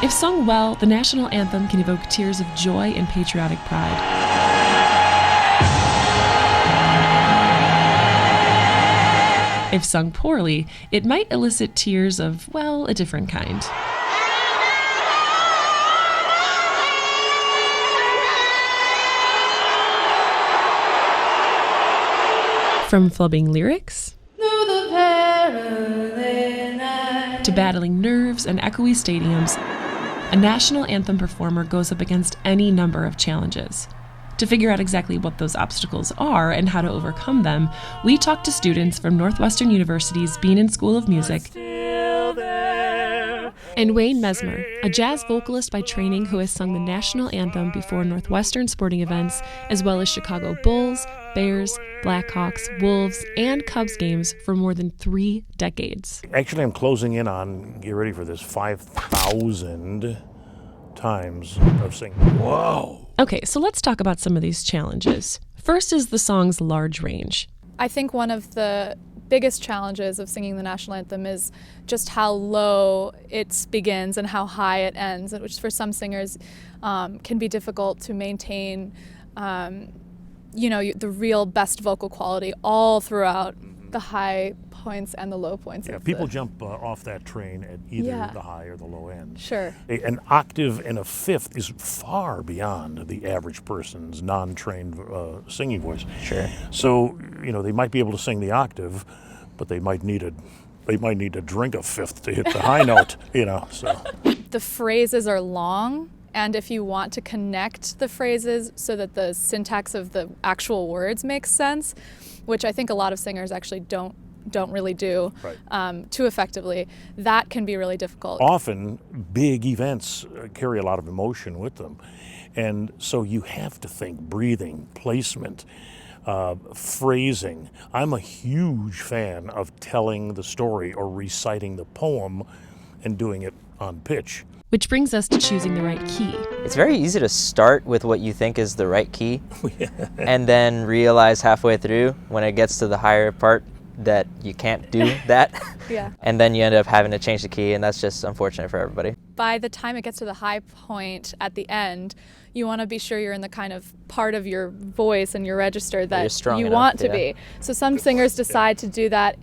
If sung well, the national anthem can evoke tears of joy and patriotic pride. If sung poorly, it might elicit tears of, well, a different kind. From flubbing lyrics to battling nerves and echoey stadiums, a national anthem performer goes up against any number of challenges. To figure out exactly what those obstacles are and how to overcome them, we talked to students from Northwestern University's Bienen School of Music and Wayne Mesmer, a jazz vocalist by training who has sung the national anthem before Northwestern sporting events, as well as Chicago Bulls, Bears, Blackhawks, Wolves, and Cubs games for more than 3 decades. Actually, I'm closing in on, get ready for this, 5,000 times of singing. Whoa! Okay, so let's talk about some of these challenges. First is the song's large range. I think one of the biggest challenges of singing the national anthem is just how low it begins and how high it ends, which for some singers can be difficult to maintain, the real best vocal quality all throughout the high points and the low points. Yeah, people jump off that train at either the high or the low end. Sure. An octave and a fifth is far beyond the average person's non-trained singing voice. Sure. So, they might be able to sing the octave, but they might need to drink a fifth to hit the high note, so. The phrases are long, and if you want to connect the phrases so that the syntax of the actual words makes sense, which I think a lot of singers actually don't really do too effectively, that can be really difficult. Often, big events carry a lot of emotion with them, and so you have to think breathing, placement, phrasing. I'm a huge fan of telling the story or reciting the poem and doing it on pitch. Which brings us to choosing the right key. It's very easy to start with what you think is the right key and then realize halfway through when it gets to the higher part that you can't do that. Yeah. And then you end up having to change the key, and that's just unfortunate for everybody. By the time it gets to the high point at the end, you want to be sure you're in the kind of part of your voice and your register that you want to be. So some singers decide to do that,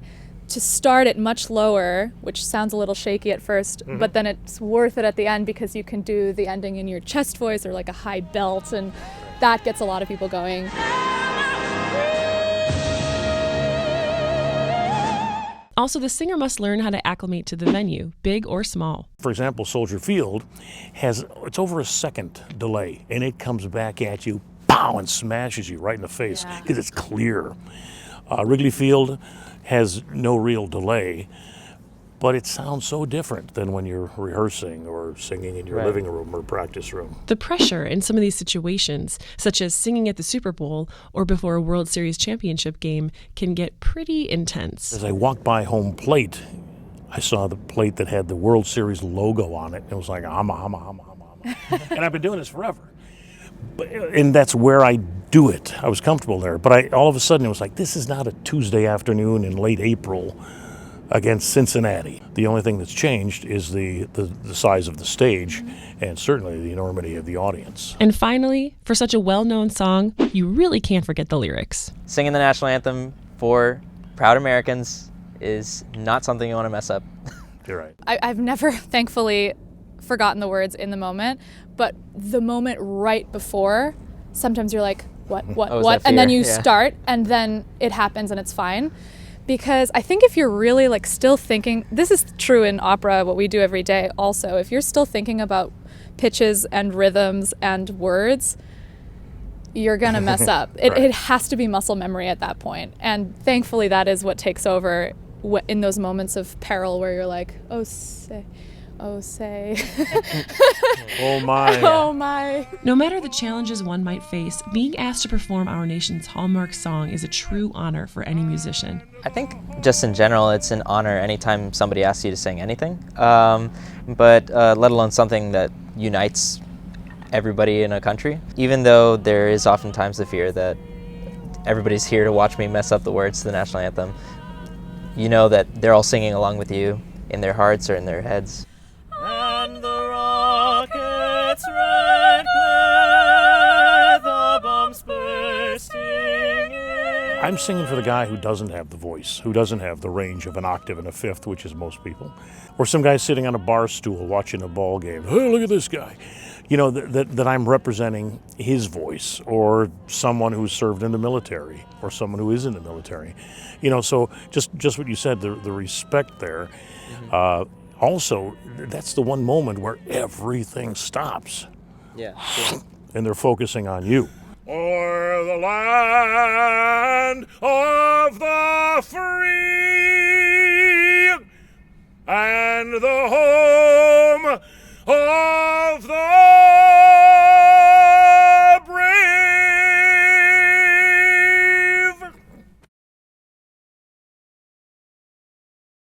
to start it much lower, which sounds a little shaky at first, but then it's worth it at the end because you can do the ending in your chest voice or like a high belt, and that gets a lot of people going. Also, the singer must learn how to acclimate to the venue, big or small. For example, Soldier Field it's over a second delay, and it comes back at you, pow, and smashes you right in the face because it's clear. Wrigley Field has no real delay, but it sounds so different than when you're rehearsing or singing in your living room or practice room. The pressure in some of these situations, such as singing at the Super Bowl or before a World Series championship game, can get pretty intense. As I walked by home plate, I saw the plate that had the World Series logo on it. It was like, and I've been doing this forever. And that's where I do it. I was comfortable there. But all of a sudden, it was like, this is not a Tuesday afternoon in late April against Cincinnati. The only thing that's changed is the size of the stage and certainly the enormity of the audience. And finally, for such a well-known song, you really can't forget the lyrics. Singing the national anthem for proud Americans is not something you want to mess up. You're right. I've never, thankfully, forgotten the words in the moment, but the moment right before, sometimes you're like, what? And then you start, and then it happens and it's fine. Because I think if you're really still thinking, this is true in opera, what we do every day also, if you're still thinking about pitches and rhythms and words, you're going to mess up. It has to be muscle memory at that point. And thankfully that is what takes over in those moments of peril where you're like, oh, say. Oh my. Oh my. No matter the challenges one might face, being asked to perform our nation's hallmark song is a true honor for any musician. I think just in general, it's an honor anytime somebody asks you to sing anything, but let alone something that unites everybody in a country. Even though there is oftentimes the fear that everybody's here to watch me mess up the words to the national anthem, you know that they're all singing along with you in their hearts or in their heads. And the I'm singing for the guy who doesn't have the voice, who doesn't have the range of an octave and a fifth, which is most people. Or some guy sitting on a bar stool watching a ball game. Hey, look at this guy. You know, that I'm representing his voice, or someone who's served in the military, or someone who is in the military. You know, so just what you said, the respect there. Also, that's the one moment where everything stops. Yeah. Sure. And they're focusing on you. O'er the land of the free and the home of